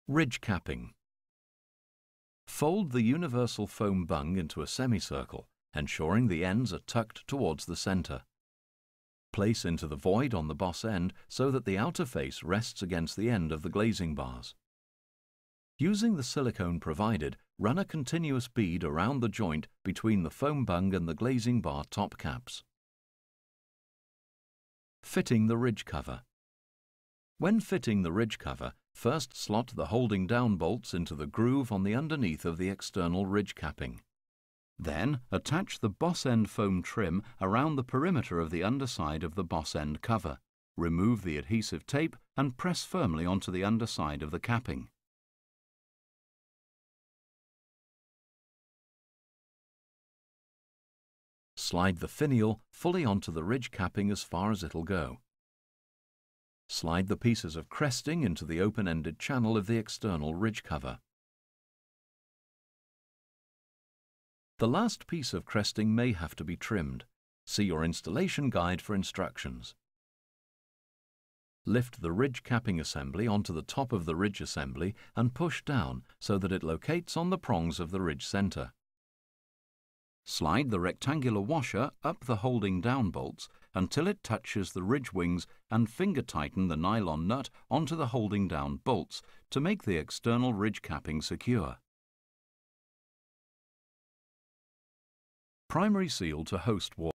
Ridge capping. Fold the universal foam bung into a semicircle, ensuring the ends are tucked towards the centre. Place into the void on the boss end so that the outer face rests against the end of the glazing bars. Using the silicone provided, run a continuous bead around the joint between the foam bung and the glazing bar top caps. Fitting the ridge cover. When fitting the ridge cover, first slot the holding down bolts into the groove on the underneath of the external ridge capping. Then attach the boss end foam trim around the perimeter of the underside of the boss end cover. Remove the adhesive tape and press firmly onto the underside of the capping. Slide the finial fully onto the ridge capping as far as it'll go. Slide the pieces of cresting into the open-ended channel of the external ridge cover. The last piece of cresting may have to be trimmed. See your installation guide for instructions. Lift the ridge capping assembly onto the top of the ridge assembly and push down so that it locates on the prongs of the ridge centre. Slide the rectangular washer up the holding down bolts until it touches the ridge wings and finger tighten the nylon nut onto the holding down bolts to make the external ridge capping secure. Primary seal to host wall.